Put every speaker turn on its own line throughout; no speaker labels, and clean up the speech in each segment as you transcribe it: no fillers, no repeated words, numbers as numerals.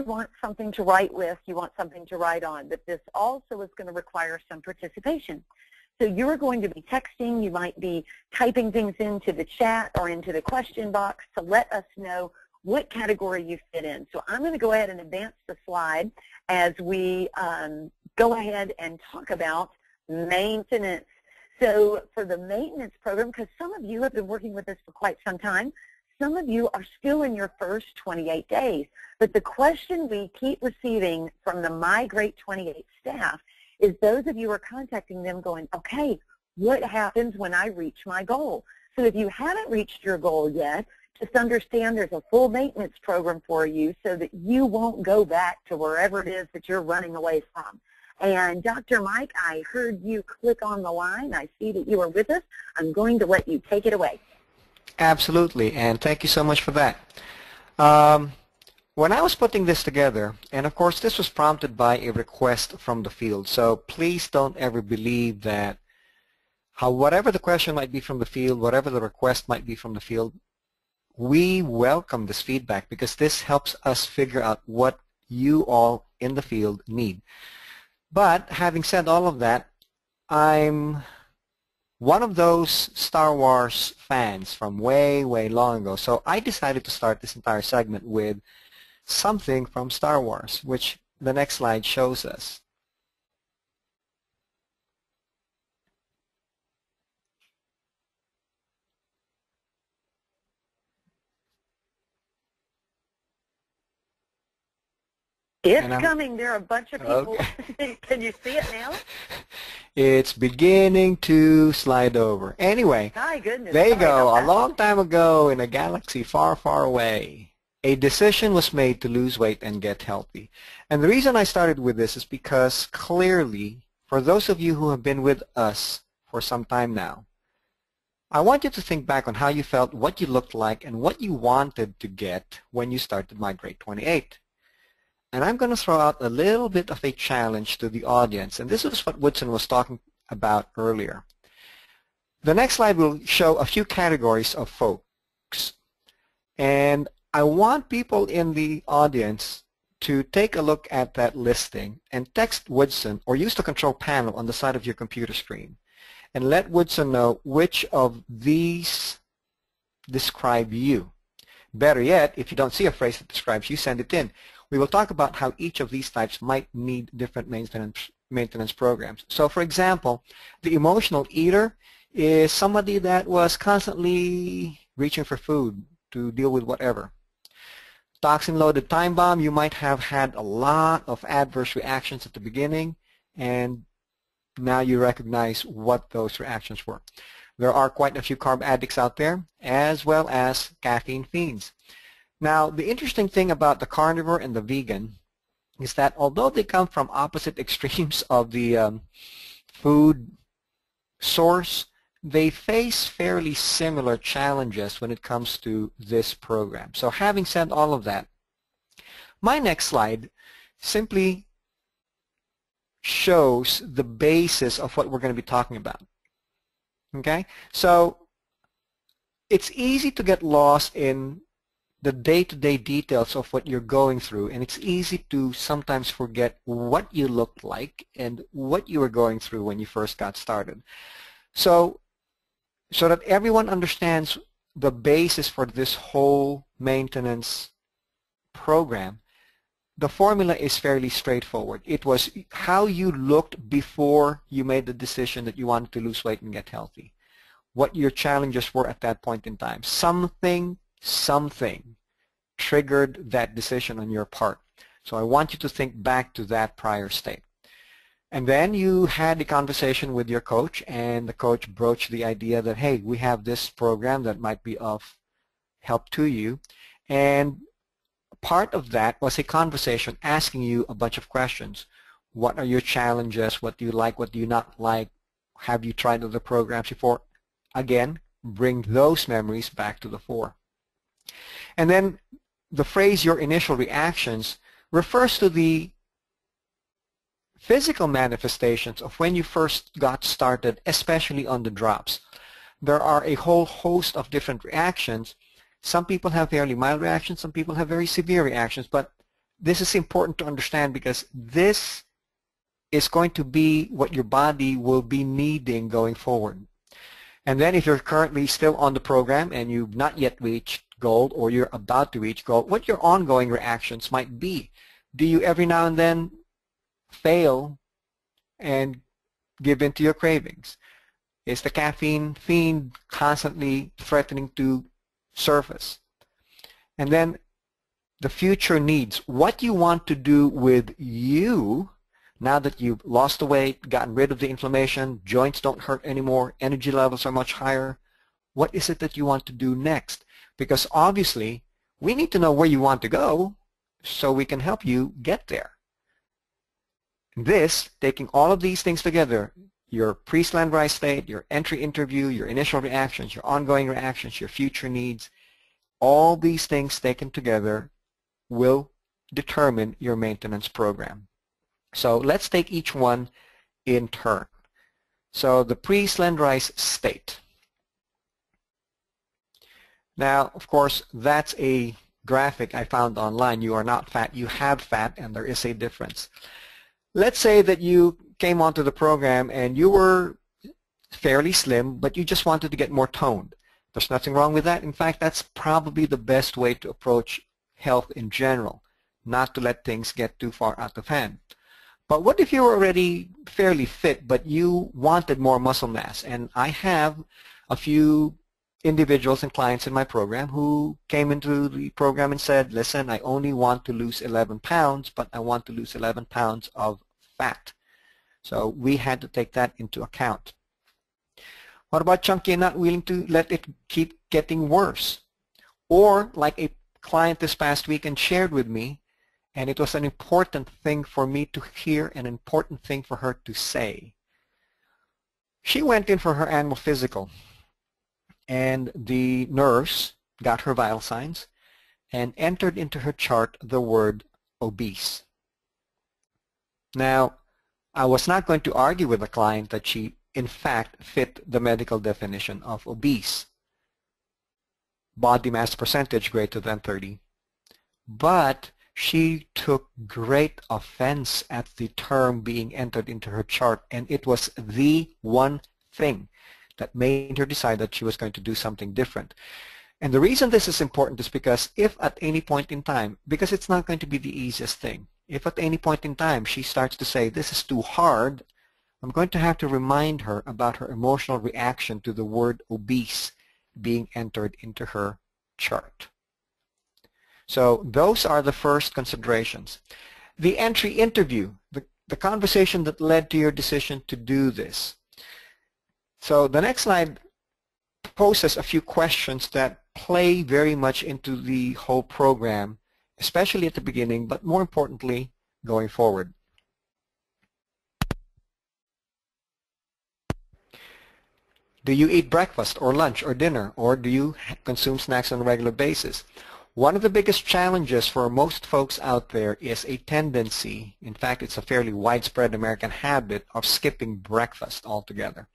want something to write with, you want something to write on, but this also is going to require some participation. So you're going to be texting, you might be typing things into the chat or into the question box to let us know what category you fit in. So I'm going to go ahead and advance the slide as we go ahead and talk about maintenance. So for the maintenance program, because some of you have been working with us for quite some time, some of you are still in your first 28 days. But the question we keep receiving from the MyGreat28 staff is those of you are contacting them going, okay, what happens when I reach my goal? So if you haven't reached your goal yet, just understand there's a full maintenance program for you so that you won't go back to wherever it is that you're running away from. And Dr. Mike, I heard you click on the line. I see that you are with us. I'm going to let you take it away.
Absolutely, and thank you so much for that. When I was putting this together, and of course this was prompted by a request from the field, so please don't ever believe that whatever the question might be from the field, whatever the request might be from the field, we welcome this feedback because this helps us figure out what you all in the field need. But having said all of that, I'm one of those Star Wars fans from way, way long ago, so I decided to start this entire segment with something from Star Wars, which the next slide shows us.
It's coming. There are a bunch of people.
Okay.
Can you see it now?
It's beginning to slide over. Anyway,
my goodness,
there you go. A long time ago in a galaxy far, far away, a decision was made to lose weight and get healthy. And the reason I started with this is because clearly, for those of you who have been with us for some time now, I want you to think back on how you felt, what you looked like, and what you wanted to get when you started MyGreat28. And I'm going to throw out a little bit of a challenge to the audience, and this is what Woodson was talking about earlier. The next slide will show a few categories of folks, and I want people in the audience to take a look at that listing and text Woodson or use the control panel on the side of your computer screen and let Woodson know which of these describe you. Better yet, if you don't see a phrase that describes you, send it in. We will talk about how each of these types might need different maintenance programs. So for example, the emotional eater is somebody that was constantly reaching for food to deal with whatever. Toxin-loaded time bomb, you might have had a lot of adverse reactions at the beginning, and now you recognize what those reactions were. There are quite a few carb addicts out there, as well as caffeine fiends. Now, the interesting thing about the carnivore and the vegan is that although they come from opposite extremes of the food source, they face fairly similar challenges when it comes to this program. So having said all of that, my next slide simply shows the basis of what we're going to be talking about. Okay? So it's easy to get lost in the day-to-day details of what you're going through, and it's easy to sometimes forget what you looked like and what you were going through when you first got started. So that everyone understands the basis for this whole maintenance program, the formula is fairly straightforward. It was how you looked before you made the decision that you wanted to lose weight and get healthy. What your challenges were at that point in time. Something triggered that decision on your part. So I want you to think back to that prior state. And then you had the conversation with your coach, and the coach broached the idea that, hey, we have this program that might be of help to you. And part of that was a conversation asking you a bunch of questions. What are your challenges? What do you like? What do you not like? Have you tried other programs before? Again, bring those memories back to the fore. And then the phrase, your initial reactions, refers to the physical manifestations of when you first got started, especially on the drops. There are a whole host of different reactions. Some people have fairly mild reactions, some people have very severe reactions, but this is important to understand because this is going to be what your body will be needing going forward. And then if you're currently still on the program and you've not yet reached goal or you're about to reach goal, what your ongoing reactions might be. Do you every now and then fail and give in to your cravings? Is the caffeine fiend constantly threatening to surface? And then the future needs, what you want to do with you now that you've lost the weight, gotten rid of the inflammation, joints don't hurt anymore, energy levels are much higher. What is it that you want to do next? Because obviously, we need to know where you want to go so we can help you get there. This, taking all of these things together, your pre-slenderized state, your entry interview, your initial reactions, your ongoing reactions, your future needs, all these things taken together will determine your maintenance program. So let's take each one in turn. So the pre-slenderized state. Now, of course, that's a graphic I found online. You are not fat, you have fat, and there is a difference. Let's say that you came onto the program and you were fairly slim, but you just wanted to get more toned. There's nothing wrong with that. In fact, that's probably the best way to approach health in general, not to let things get too far out of hand. But what if you were already fairly fit, but you wanted more muscle mass? And I have a few individuals and clients in my program who came into the program and said, listen, I only want to lose 11 pounds, but I want to lose 11 pounds of fat. So we had to take that into account. What about chunky and not willing to let it keep getting worse? Or like a client this past weekend shared with me, and it was an important thing for me to hear, an important thing for her to say. She went in for her annual physical, and the nurse got her vital signs and entered into her chart the word obese. Now, I was not going to argue with the client that she, in fact, fit the medical definition of obese, body mass percentage greater than 30, but she took great offense at the term being entered into her chart, and it was the one thing that made her decide that she was going to do something different. And the reason this is important is because if at any point in time, because it's not going to be the easiest thing, if at any point in time she starts to say, this is too hard, I'm going to have to remind her about her emotional reaction to the word obese being entered into her chart. So those are the first considerations. The entry interview, the conversation that led to your decision to do this. So the next slide poses a few questions that play very much into the whole program, especially at the beginning, but more importantly, going forward. Do you eat breakfast or lunch or dinner, or do you consume snacks on a regular basis? One of the biggest challenges for most folks out there is a tendency, in fact it's a fairly widespread American habit, of skipping breakfast altogether.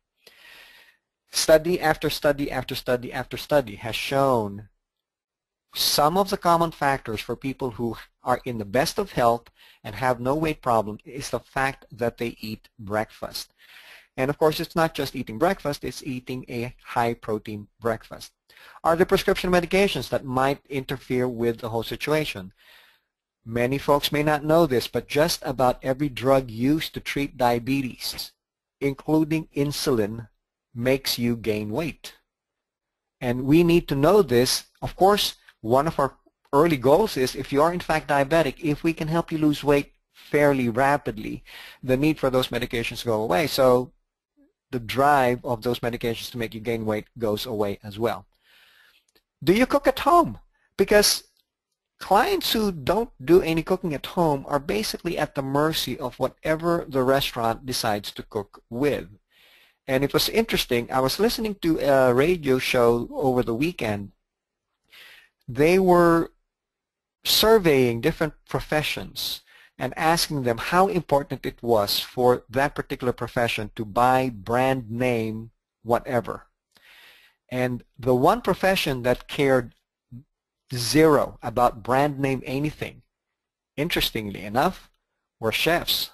Study after study after study after study has shown some of the common factors for people who are in the best of health and have no weight problem is the fact that they eat breakfast. And of course it's not just eating breakfast, it's eating a high protein breakfast. Are there prescription medications that might interfere with the whole situation? Many folks may not know this, but just about every drug used to treat diabetes, including insulin, makes you gain weight. And we need to know this. Of course, one of our early goals is if you are in fact diabetic, if we can help you lose weight fairly rapidly, the need for those medications go away. So the drive of those medications to make you gain weight goes away as well. Do you cook at home? Because clients who don't do any cooking at home are basically at the mercy of whatever the restaurant decides to cook with. And it was interesting, I was listening to a radio show over the weekend. They were surveying different professions and asking them how important it was for that particular profession to buy brand name whatever. And the one profession that cared zero about brand name anything interestingly enough, were chefs.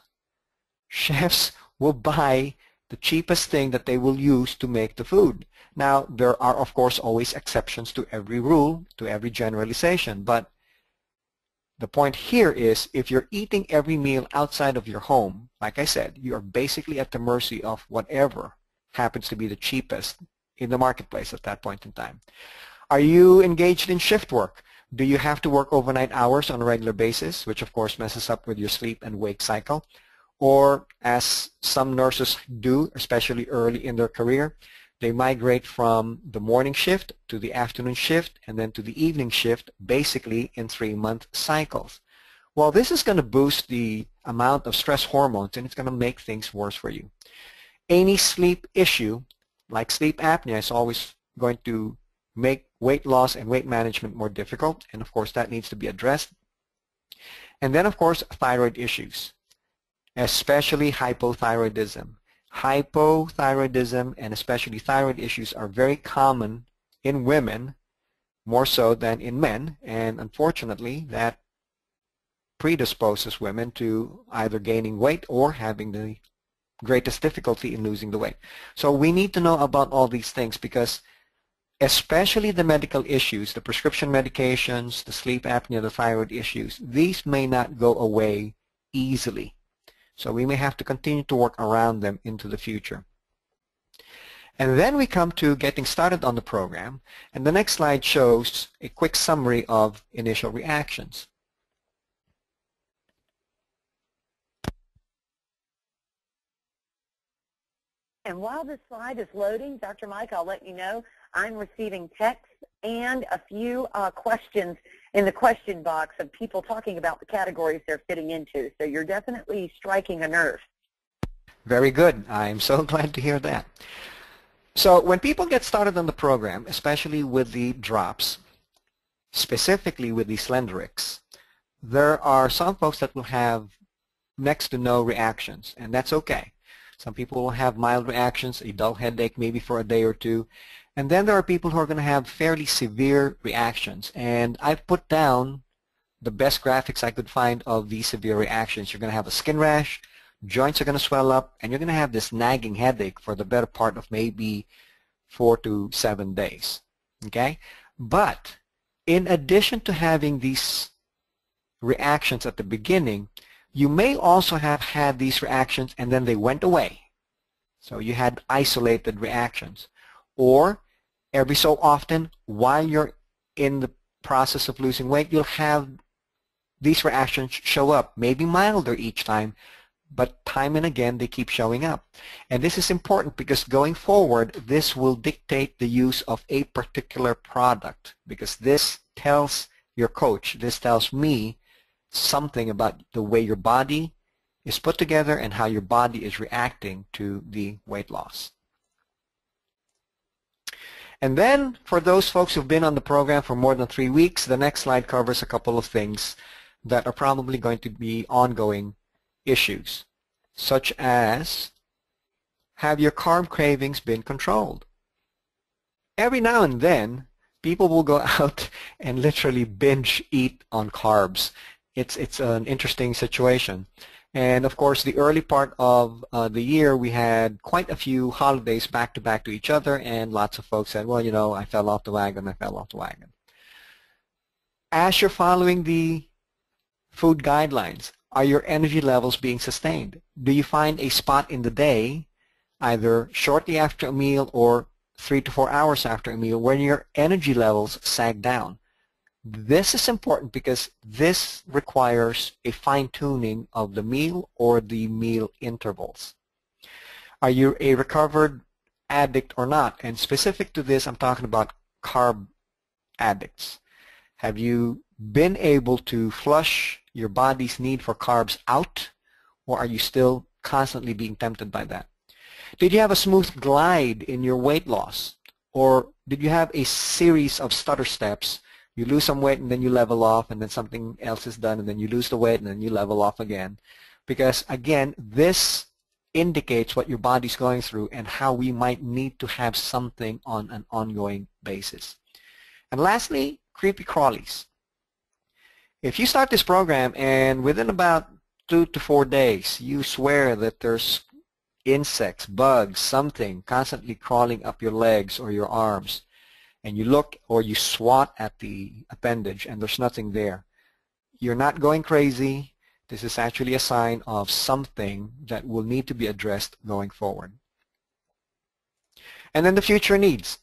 Chefs will buy the cheapest thing that they will use to make the food. Now, there are, of course, always exceptions to every rule, to every generalization, but the point here is if you're eating every meal outside of your home, like I said, you are basically at the mercy of whatever happens to be the cheapest in the marketplace at that point in time. Are you engaged in shift work? Do you have to work overnight hours on a regular basis, which of course messes up with your sleep and wake cycle? Or as some nurses do, especially early in their career, they migrate from the morning shift to the afternoon shift and then to the evening shift, basically in 3-month cycles. Well, this is going to boost the amount of stress hormones and it's going to make things worse for you. Any sleep issue, like sleep apnea, is always going to make weight loss and weight management more difficult, and of course that needs to be addressed. And then of course thyroid issues, especially hypothyroidism. Hypothyroidism and especially thyroid issues are very common in women, more so than in men, and unfortunately that predisposes women to either gaining weight or having the greatest difficulty in losing the weight. So we need to know about all these things because especially the medical issues, the prescription medications, the sleep apnea, the thyroid issues, these may not go away easily. So we may have to continue to work around them into the future. And then we come to getting started on the program, and the next slide shows a quick summary of initial reactions.
And while this slide is loading, Dr. Mike, I'll let you know I'm receiving texts and a few questions in the question box of people talking about the categories they're fitting into. So you're definitely striking a nerve.
Very good. I'm so glad to hear that. So when people get started on the program, especially with the drops, specifically with the Slendrix, there are some folks that will have next to no reactions, and that's okay. Some people will have mild reactions, a dull headache maybe for a day or two, and then there are people who are going to have fairly severe reactions. And I've put down the best graphics I could find of these severe reactions. You're going to have a skin rash, joints are going to swell up, and you're going to have this nagging headache for the better part of maybe 4 to 7 days. Okay? But in addition to having these reactions at the beginning, you may also have had these reactions and then they went away. So you had isolated reactions. Or every so often, while you're in the process of losing weight, you'll have these reactions show up, maybe milder each time, but time and again they keep showing up. And this is important because going forward, this will dictate the use of a particular product, because this tells your coach, this tells me something about the way your body is put together and how your body is reacting to the weight loss. And then for those folks who've been on the program for more than 3 weeks, the next slide covers a couple of things that are probably going to be ongoing issues, such as, have your carb cravings been controlled? Every now and then, people will go out and literally binge eat on carbs. It's an interesting situation. And of course, the early part of the year, we had quite a few holidays back to each other, and lots of folks said, well, you know, I fell off the wagon, I fell off the wagon. As you're following the food guidelines, are your energy levels being sustained? Do you find a spot in the day, either shortly after a meal or 3 to 4 hours after a meal, when your energy levels sag down? This is important because this requires a fine-tuning of the meal or the meal intervals. Are you a recovered addict or not? And specific to this, I'm talking about carb addicts. Have you been able to flush your body's need for carbs out, or are you still constantly being tempted by that? Did you have a smooth glide in your weight loss, or did you have a series of stutter steps? You lose some weight and then you level off, and then something else is done, and then you lose the weight and then you level off again. Because again, this indicates what your body's going through and how we might need to have something on an ongoing basis. And lastly, creepy crawlies. If you start this program and within about 2 to 4 days you swear that there's insects, bugs, something constantly crawling up your legs or your arms, and you look or you swat at the appendage and there's nothing there, you're not going crazy. This is actually a sign of something that will need to be addressed going forward. And then the future needs.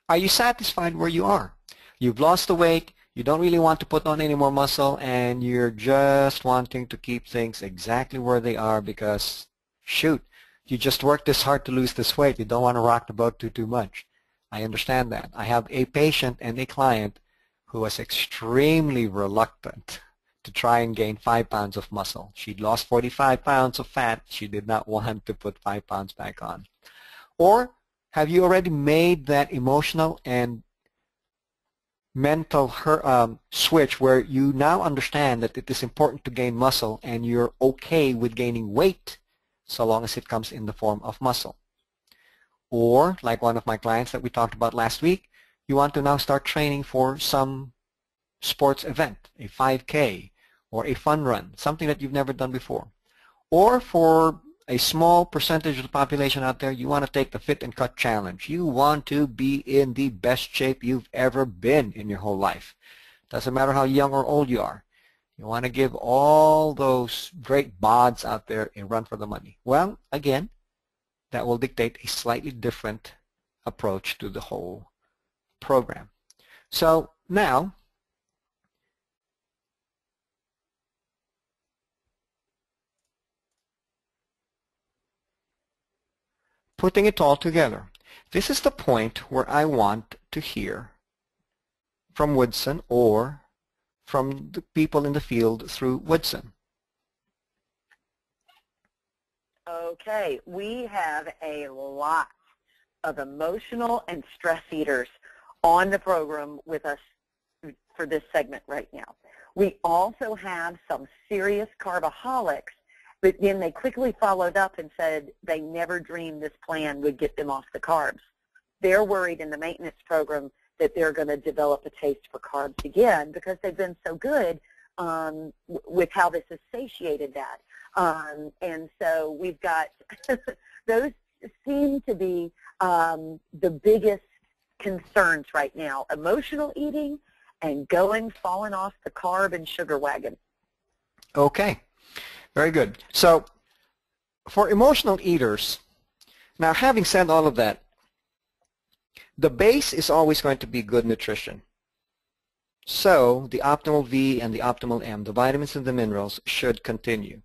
Are you satisfied where you are? You've lost the weight, you don't really want to put on any more muscle, and you're just wanting to keep things exactly where they are because, shoot, you just worked this hard to lose this weight. You don't want to rock the boat too much. I understand that. I have a patient and a client who was extremely reluctant to try and gain 5 pounds of muscle. She'd lost 45 pounds of fat. She did not want to put 5 pounds back on. Or have you already made that emotional and mental switch where you now understand that it is important to gain muscle and you're okay with gaining weight so long as it comes in the form of muscle? Or, like one of my clients that we talked about last week, you want to now start training for some sports event, a 5K or a fun run, something that you've never done before. Or for a small percentage of the population out there, you want to take the Fit and Cut Challenge. You want to be in the best shape you've ever been in your whole life. Doesn't matter how young or old you are. You want to give all those great bods out there a run for the money. Well, again, that will dictate a slightly different approach to the whole program. So now, putting it all together, this is the point where I want to hear from Woodson or from the people in the field through Woodson.
Okay, we have a lot of emotional and stress eaters on the program with us for this segment right now. We also have some serious carbaholics, but then they quickly followed up and said they never dreamed this plan would get them off the carbs. They're worried in the maintenance program that they're going to develop a taste for carbs again because they've been so good with how this has satiated that. And so we've got, those seem to be the biggest concerns right now, emotional eating and falling off the carb and sugar wagon.
Okay, very good. So for emotional eaters, now having said all of that, the base is always going to be good nutrition. So the optimal V and the optimal M, the vitamins and the minerals, should continue.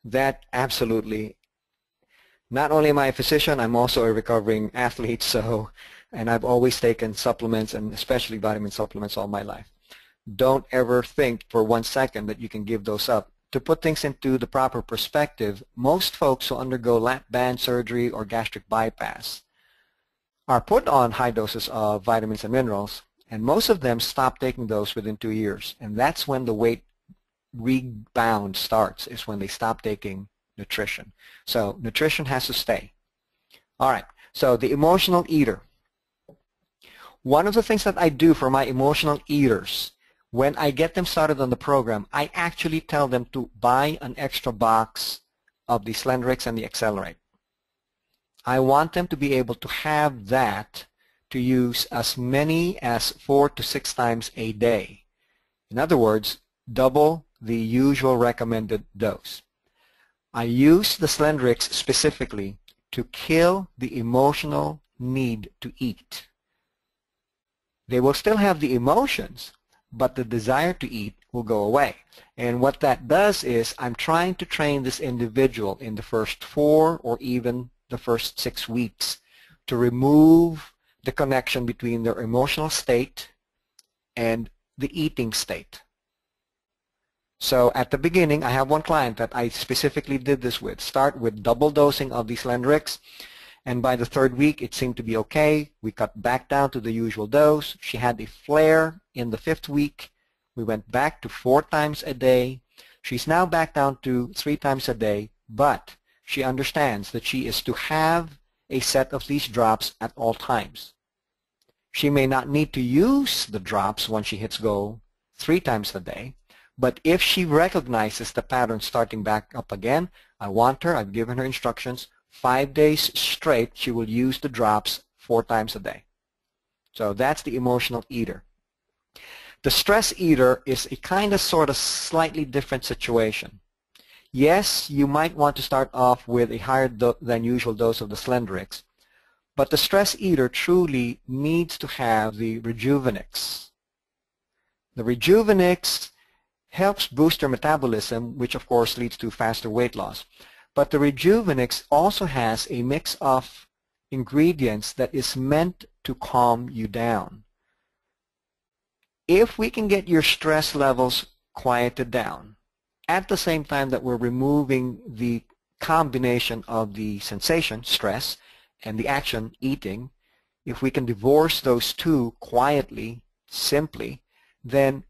That absolutely. Not only am I a physician, I'm also a recovering athlete, and I've always taken supplements, and especially vitamin supplements, all my life. Don't ever think for 1 second that you can give those up. To put things into the proper perspective, most folks who undergo lap band surgery or gastric bypass are put on high doses of vitamins and minerals, and most of them stop taking those within 2 years. And that's when the weight rebound starts, is when they stop taking nutrition. So nutrition has to stay. All right, so the emotional eater. One of the things that I do for my emotional eaters, when I get them started on the program, I actually tell them to buy an extra box of the Slendrix and the Accelerate. I want them to be able to have that to use as many as 4 to 6 times a day. In other words, double the usual recommended dose. I use the Slendrix specifically to kill the emotional need to eat. They will still have the emotions, but the desire to eat will go away. And what that does is I'm trying to train this individual in the first 4 or even the first 6 weeks to remove the connection between their emotional state and the eating state. So at the beginning, I have one client that I specifically did this with. Start with double dosing of the Slendrix, and by the 3rd week, it seemed to be okay. We cut back down to the usual dose. She had a flare in the 5th week. We went back to 4 times a day. She's now back down to 3 times a day, but she understands that she is to have a set of these drops at all times. She may not need to use the drops once she hits go 3 times a day, but if she recognizes the pattern starting back up again, I've given her instructions, 5 days straight she will use the drops 4 times a day. So that's the emotional eater. The stress eater is a kind of sort of slightly different situation. Yes, you might want to start off with a higher than usual dose of the Slendrix, but the stress eater truly needs to have the Rejuvenix. The Rejuvenix helps boost your metabolism, which of course leads to faster weight loss. But the Rejuvenix also has a mix of ingredients that is meant to calm you down. If we can get your stress levels quieted down, at the same time that we're removing the combination of the sensation, stress, and the action, eating, if we can divorce those two quietly, simply, then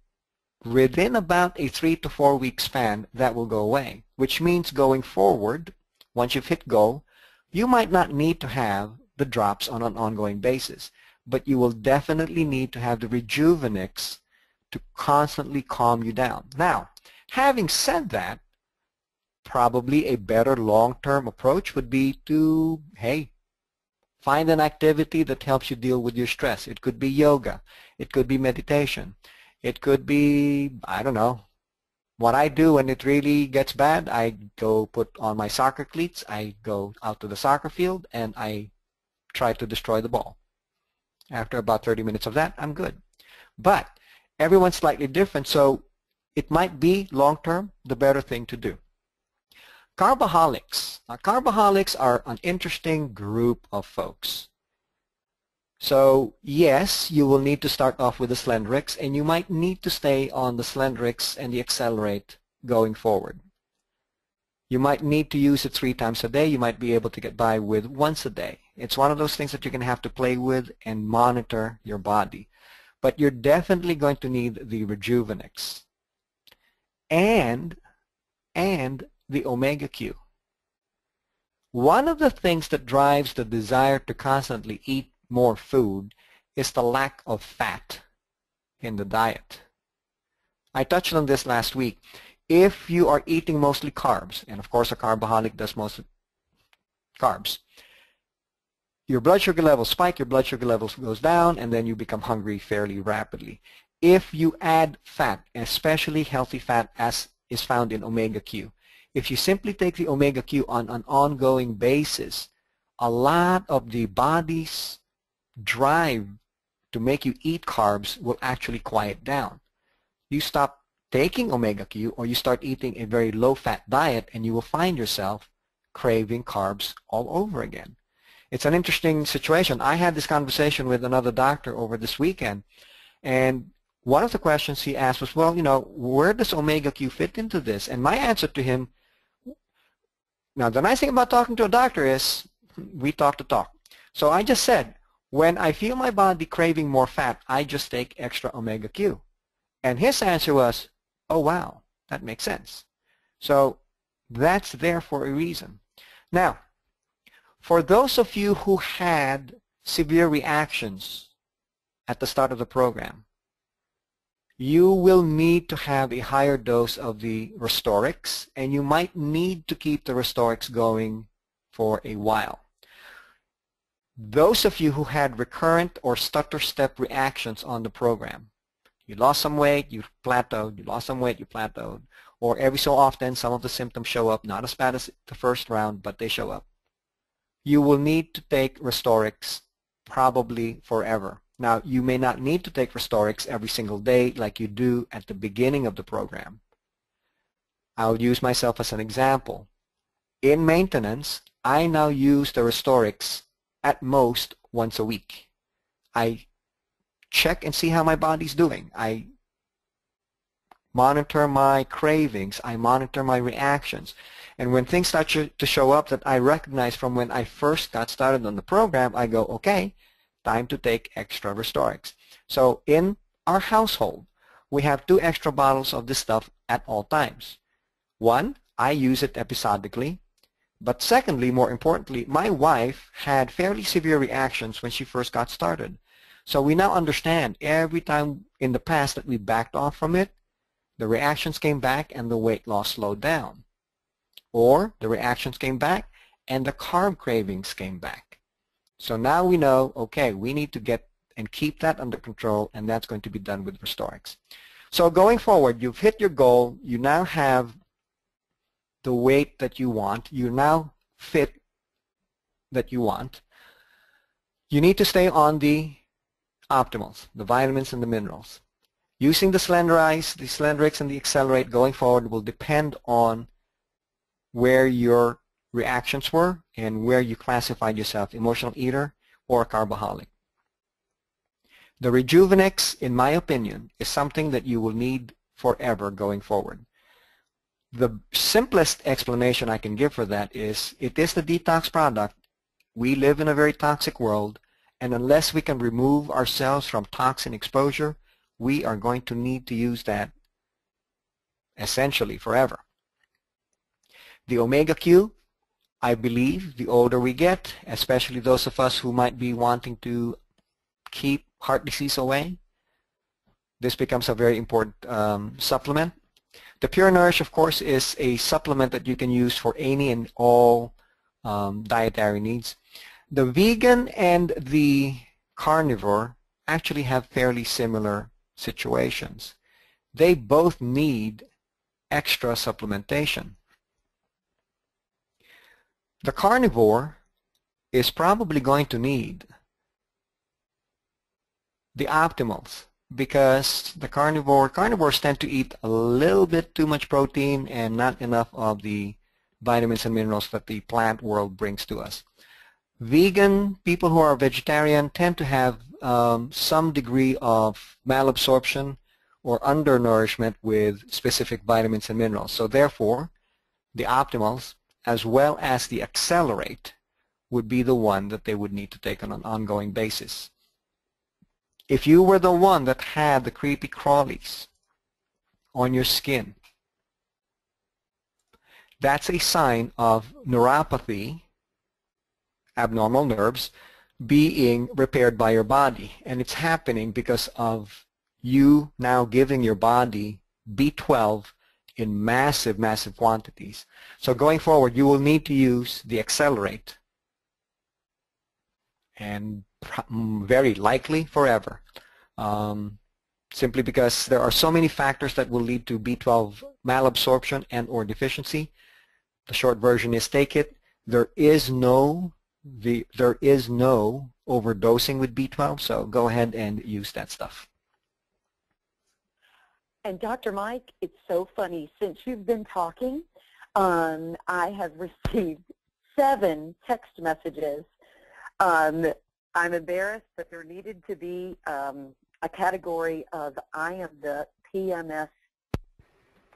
within about a 3 to 4 week span, that will go away, which means going forward, once you've hit go, you might not need to have the drops on an ongoing basis, but you will definitely need to have the Rejuvenix to constantly calm you down. Now, having said that, probably a better long-term approach would be to, hey, find an activity that helps you deal with your stress. It could be yoga. It could be meditation. It could be, I don't know, what I do when it really gets bad. I go put on my soccer cleats, I go out to the soccer field, and I try to destroy the ball. After about 30 minutes of that, I'm good. But everyone's slightly different, so it might be long-term the better thing to do. Carboholics. Now, carboholics are an interesting group of folks. So yes, you will need to start off with the Slendrix, and you might need to stay on the Slendrix and the Accelerate going forward. You might need to use it 3 times a day. You might be able to get by with once a day. It's one of those things that you're going to have to play with and monitor your body. But you're definitely going to need the Rejuvenix and the Omega Q. One of the things that drives the desire to constantly eat more food is the lack of fat in the diet. I touched on this last week. If you are eating mostly carbs, and of course a carboholic does most carbs, your blood sugar levels spike, your blood sugar levels goes down, and then you become hungry fairly rapidly. If you add fat, especially healthy fat as is found in Omega Q, if you simply take the Omega Q on an ongoing basis, a lot of the body's drive to make you eat carbs will actually quiet down. You stop taking Omega Q, or you start eating a very low-fat diet, and you will find yourself craving carbs all over again. It's an interesting situation. I had this conversation with another doctor over this weekend, and one of the questions he asked was, well, you know, where does Omega Q fit into this? And my answer to him, now the nice thing about talking to a doctor is we talk the talk. So I just said, when I feel my body craving more fat, I just take extra Omega Q. And his answer was, oh wow, that makes sense. So that's there for a reason. Now, for those of you who had severe reactions at the start of the program, you will need to have a higher dose of the Restorix, and you might need to keep the Restorix going for a while. Those of you who had recurrent or stutter step reactions on the program, you lost some weight, you plateaued, you lost some weight, you plateaued, or every so often some of the symptoms show up, not as bad as the first round, but they show up. You will need to take Restorix probably forever. Now, you may not need to take Restorix every single day like you do at the beginning of the program. I'll use myself as an example. In maintenance, I now use the Restorix at most once a week. I check and see how my body's doing. I monitor my cravings. I monitor my reactions. And when things start to show up that I recognize from when I first got started on the program, I go, okay, time to take extra Restorix. So in our household, we have 2 extra bottles of this stuff at all times. One, I use it episodically. But secondly, more importantly, my wife had fairly severe reactions when she first got started. So we now understand every time in the past that we backed off from it, the reactions came back and the weight loss slowed down. Or the reactions came back and the carb cravings came back. So now we know, okay, we need to get and keep that under control, and that's going to be done with Restorix. So going forward, you've hit your goal. You now have the weight that you want. You're now fit that you want. You need to stay on the optimals, the vitamins and the minerals. Using the Slenderize, the Slenderix, and the Accelerate going forward will depend on where your reactions were and where you classified yourself, emotional eater or carboholic. The Rejuvenex, in my opinion, is something that you will need forever going forward. The simplest explanation I can give for that is it is the detox product. We live in a very toxic world, and unless we can remove ourselves from toxin exposure, we are going to need to use that essentially forever. The Omega Q, I believe the older we get, especially those of us who might be wanting to keep heart disease away, this becomes a very important supplement. The Pure Nourish, of course, is a supplement that you can use for any and all dietary needs. The vegan and the carnivore actually have fairly similar situations. They both need extra supplementation. The carnivore is probably going to need the optimals because the carnivores tend to eat a little bit too much protein and not enough of the vitamins and minerals that the plant world brings to us. Vegan people who are vegetarian tend to have some degree of malabsorption or undernourishment with specific vitamins and minerals. So therefore, the optimals as well as the Accelerate would be the one that they would need to take on an ongoing basis. If you were the one that had the creepy crawlies on your skin, that's a sign of neuropathy, abnormal nerves, being repaired by your body. And it's happening because of you now giving your body B12 in massive, massive quantities. So going forward, you will need to use the Accelerate, and very likely forever, simply because there are so many factors that will lead to B12 malabsorption and or deficiency. The short version is take it. There is no overdosing with B12, so go ahead and use that stuff.
And Dr. Mike, it's so funny. Since you've been talking, I have received 7 text messages. I'm embarrassed, but there needed to be a category of I am the PMS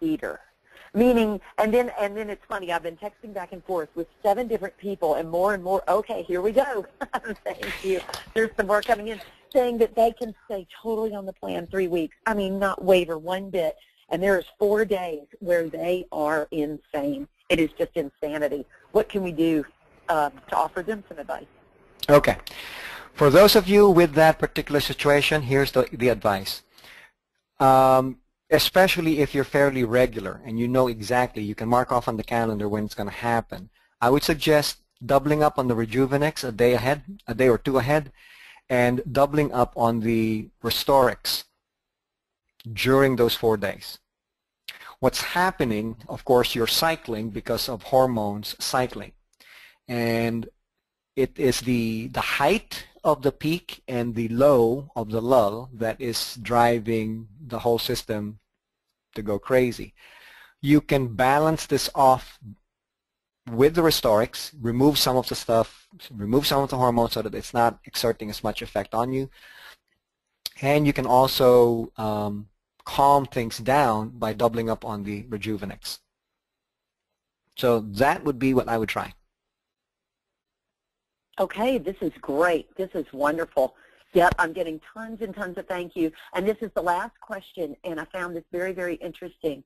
eater. Meaning, and then it's funny, I've been texting back and forth with 7 different people and more, okay, here we go. Thank you. There's some more coming in, saying that they can stay totally on the plan 3 weeks. I mean, not waver one bit. And there's 4 days where they are insane. It is just insanity. What can we do to offer them some advice?
Okay. For those of you with that particular situation, here's the advice. Especially if you're fairly regular and you know exactly, you can mark off on the calendar when it's going to happen. I would suggest doubling up on the Rejuvenex a day or 2 ahead, and doubling up on the Restorix during those 4 days. What's happening, of course, you're cycling because of hormones cycling. And it is the height of the peak and the low of the lull that is driving the whole system to go crazy. You can balance this off with the Restorix, remove some of the stuff, remove some of the hormones so that it's not exerting as much effect on you. And you can also calm things down by doubling up on the Rejuvenex. So that would be what I would try.
Okay, this is great. This is wonderful. Yep, I'm getting tons and tons of thank you. And this is the last question, and I found this very, very interesting.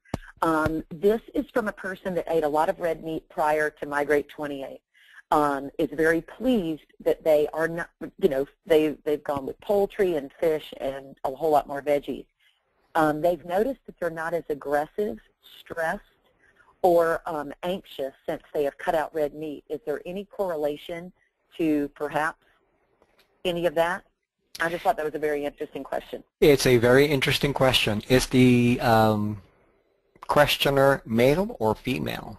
This is from a person that ate a lot of red meat prior to MyGreat28. is very pleased that they are not, they've gone with poultry and fish and a whole lot more veggies. They've noticed that they're not as aggressive, stressed, or anxious since they have cut out red meat. Is there any correlation to perhaps any of that? I just thought that was a very interesting question.
It's a very interesting question. Is the questioner male or female?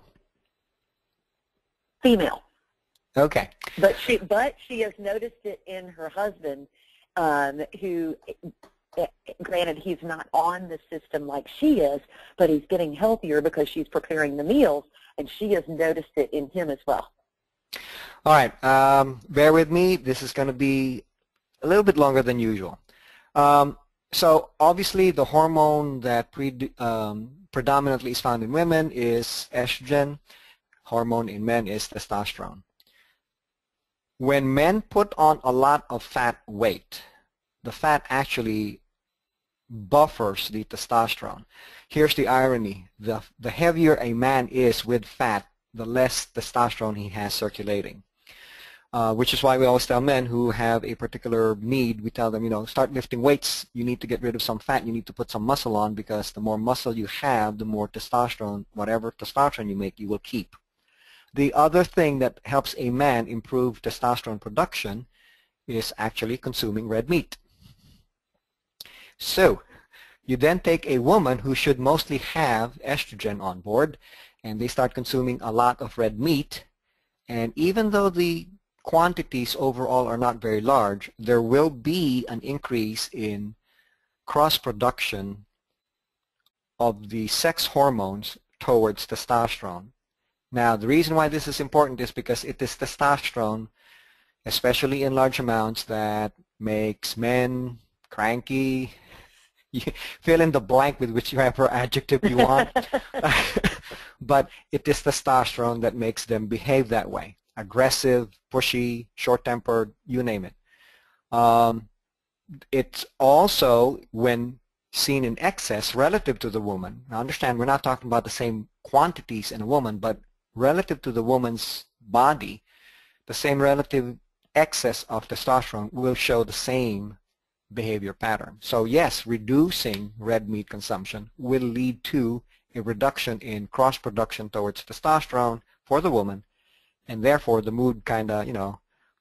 Female.
Okay.
But she has noticed it in her husband, who, granted, he's not on the system like she is, but he's getting healthier because she's preparing the meals, and she has noticed it in him as well.
All right. Bear with me. This is going to be a little bit longer than usual. So obviously the hormone that predominantly is found in women is estrogen. Hormone in men is testosterone. When men put on a lot of fat weight, the fat actually buffers the testosterone. Here's the irony. The heavier a man is with fat, the less testosterone he has circulating. Which is why we always tell men who have a particular need, we tell them, start lifting weights. You need to get rid of some fat. You need to put some muscle on, because the more muscle you have, the more testosterone, whatever testosterone you make, you will keep. The other thing that helps a man improve testosterone production is actually consuming red meat. So you then take a woman who should mostly have estrogen on board, and they start consuming a lot of red meat, and even though the quantities overall are not very large, there will be an increase in cross-production of the sex hormones towards testosterone. Now, the reason why this is important is because it is testosterone, especially in large amounts, that makes men cranky. You fill in the blank with whichever adjective you want. But it is testosterone that makes them behave that way. Aggressive, pushy, short-tempered, you name it. It's also, when seen in excess relative to the woman. Now understand, we're not talking about the same quantities in a woman, but relative to the woman's body, the same relative excess of testosterone will show the same behavior pattern. So yes, reducing red meat consumption will lead to a reduction in cross-production towards testosterone for the woman, and therefore the mood kind of,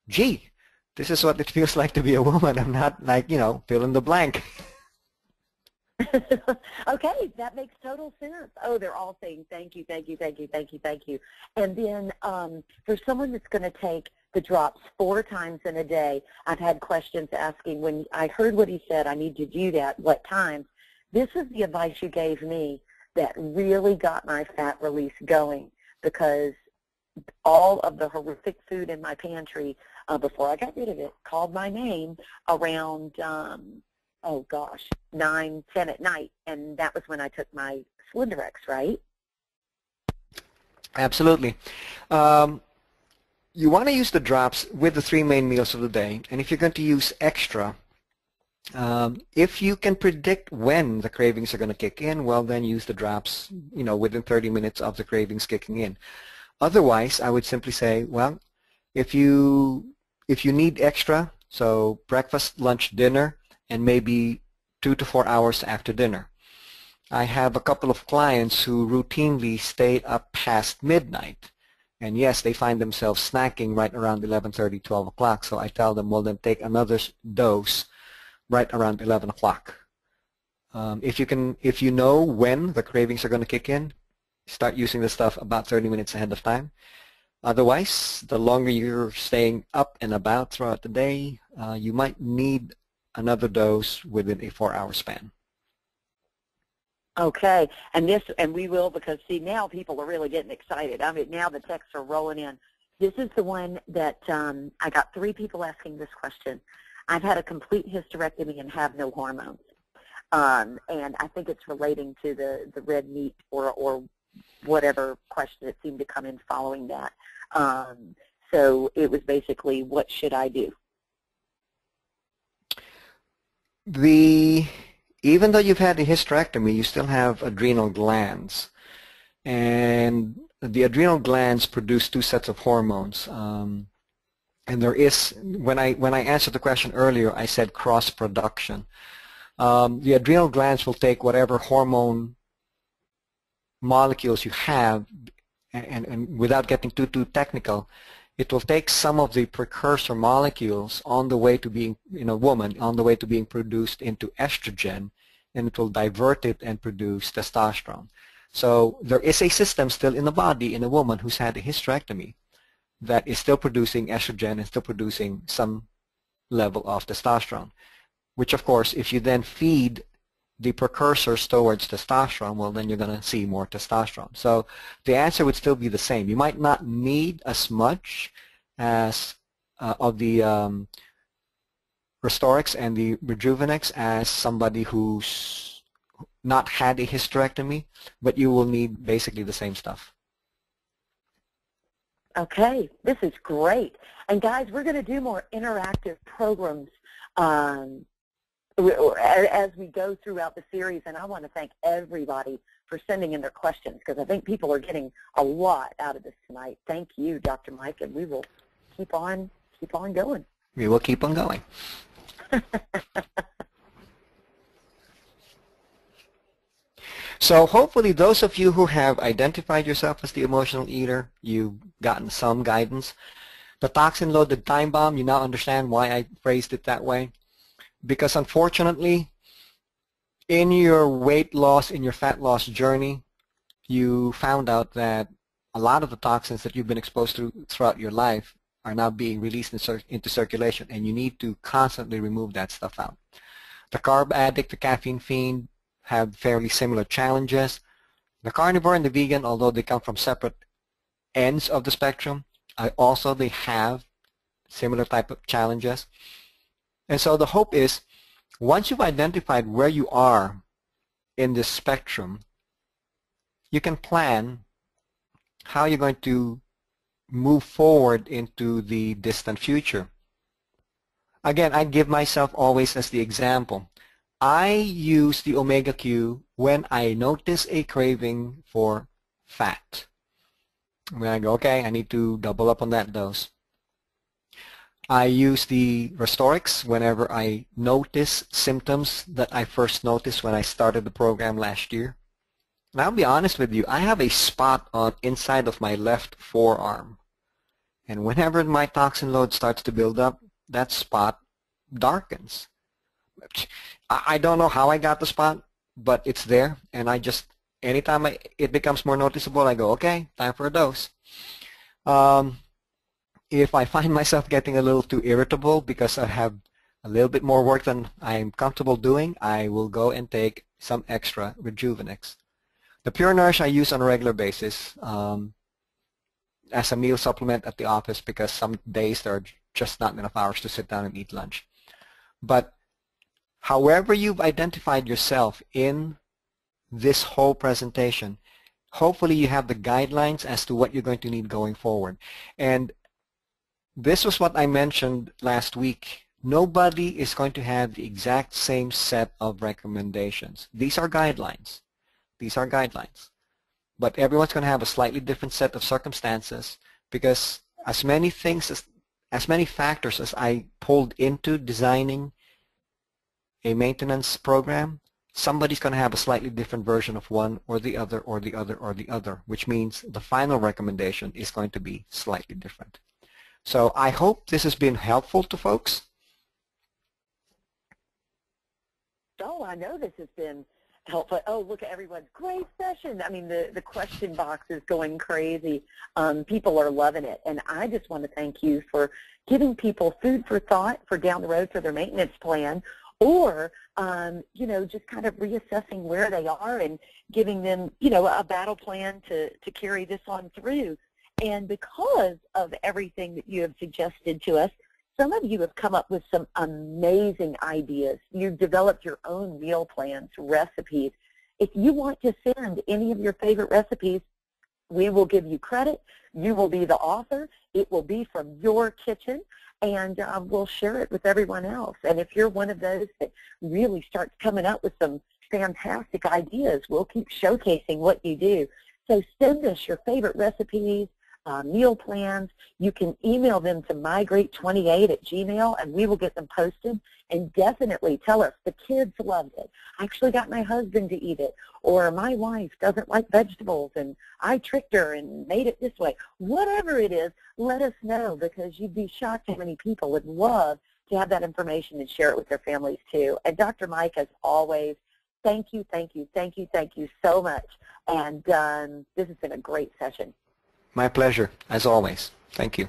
gee, this is what it feels like to be a woman. I'm not like, fill in the blank.
Okay, that makes total sense. Oh, they're all saying thank you, thank you, thank you, thank you, thank you. And then for someone that's going to take the drops 4 times in a day, I've had questions asking, when I heard what he said, I need to do that, what times? This is the advice you gave me that really got my fat release going, because all of the horrific food in my pantry, before I got rid of it, called my name around, 9, 10 at night, and that was when I took my Slenderex, right?
Absolutely. You want to use the drops with the 3 main meals of the day, and if you're going to use extra, if you can predict when the cravings are going to kick in, well, then use the drops, within 30 minutes of the cravings kicking in. Otherwise, I would simply say, well, if you need extra, so breakfast, lunch, dinner, and maybe 2 to 4 hours after dinner. I have a couple of clients who routinely stay up past midnight. And yes, they find themselves snacking right around 11:30, 12 o'clock. So I tell them, well, then take another dose right around 11 o'clock. If you know when the cravings are going to kick in, start using the stuff about 30 minutes ahead of time. Otherwise, the longer you're staying up and about throughout the day, you might need another dose within a 4-hour span.
Okay, and we will, because see, now people are really getting excited. I mean, now the texts are rolling in. This is the one that I got 3 people asking this question. I've had a complete hysterectomy and have no hormones, and I think it's relating to the red meat or whatever question that seemed to come in following that. So it was basically, what should I do?
Even though you've had a hysterectomy, you still have adrenal glands. And the adrenal glands produce two sets of hormones. And there is, when I answered the question earlier, I said cross-production. The adrenal glands will take whatever hormone molecules you have, and without getting too technical, it will take some of the precursor molecules on the way to being, in a woman, on the way to being produced into estrogen, and it will divert it and produce testosterone. So there is a system still in the body in a woman who's had a hysterectomy that is still producing estrogen and still producing some level of testosterone, which of course, if you then feed the precursors towards testosterone, well, then you're going to see more testosterone. So the answer would still be the same. You might not need as much as of the Restorix and the Rejuvenex as somebody who's not had a hysterectomy, but you will need basically the same stuff.
Okay, this is great. And guys, we're going to do more interactive programs as we go throughout the series, and I want to thank everybody for sending in their questions, because I think people are getting a lot out of this tonight. Thank you, Dr. Mike, and we will keep on going.
We will keep on going. So hopefully those of you who have identified yourself as the emotional eater, you've gotten some guidance. The toxin-loaded time bomb, you now understand why I phrased it that way. Because unfortunately, in your weight loss, in your fat loss journey, you found out that a lot of the toxins that you've been exposed to throughout your life are now being released into circulation, and you need to constantly remove that stuff out. The carb addict, the caffeine fiend, have fairly similar challenges. The carnivore and the vegan, although they come from separate ends of the spectrum, they have similar type of challenges. And so the hope is, once you've identified where you are in this spectrum, you can plan how you're going to move forward into the distant future. Again, I give myself always as the example. I use the Omega Q when I notice a craving for fat. When I go, okay, I need to double up on that dose. I use the Restorix whenever I notice symptoms that I first noticed when I started the program last year. And I'll be honest with you, I have a spot on inside of my left forearm. And whenever my toxin load starts to build up, that spot darkens. I don't know how I got the spot, but it's there, and I just, anytime it becomes more noticeable, I go, okay, time for a dose. If I find myself getting a little too irritable because I have a little bit more work than I'm comfortable doing, I will go and take some extra Rejuvenex. The Pure Nourish I use on a regular basis as a meal supplement at the office, because some days there are just not enough hours to sit down and eat lunch. But however you've identified yourself in this whole presentation, hopefully you have the guidelines as to what you're going to need going forward. And this was what I mentioned last week. Nobody is going to have the exact same set of recommendations. These are guidelines. These are guidelines. But everyone's going to have a slightly different set of circumstances, because as many factors as I pulled into designing a maintenance program, somebody's going to have a slightly different version of one or the other or the other or the other, which means the final recommendation is going to be slightly different. So I hope this has been helpful to folks.
Oh, I know this has been helpful. Oh, look at everyone. Great session. I mean, the question box is going crazy. People are loving it. And I just want to thank you for giving people food for thought for down the road for their maintenance plan, or, you know, just kind of reassessing where they are and giving them, you know, a battle plan to carry this on through. And because of everything that you have suggested to us, some of you have come up with some amazing ideas. You've developed your own meal plans, recipes. If you want to send any of your favorite recipes, we will give you credit. You will be the author. It will be from your kitchen, and we'll share it with everyone else. And if you're one of those that really starts coming up with some fantastic ideas, we'll keep showcasing what you do. So send us your favorite recipes, meal plans. You can email them to MyGreat28@gmail, and we will get them posted. And definitely tell us, the kids loved it. I actually got my husband to eat it. Or my wife doesn't like vegetables, and I tricked her and made it this way. Whatever it is, let us know, because you'd be shocked how many people would love to have that information and share it with their families too. And Dr. Mike, as always, thank you, thank you, thank you, thank you so much. And this has been a great session.
My pleasure, as always. Thank you.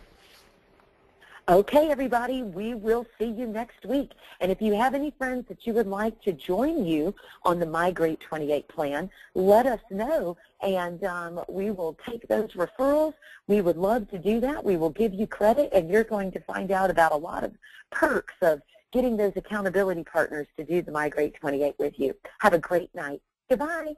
Okay, everybody, we will see you next week. And if you have any friends that you would like to join you on the MyGreat28 plan, let us know, and we will take those referrals. We would love to do that. We will give you credit, and you're going to find out about a lot of perks of getting those accountability partners to do the MyGreat28 with you. Have a great night. Goodbye.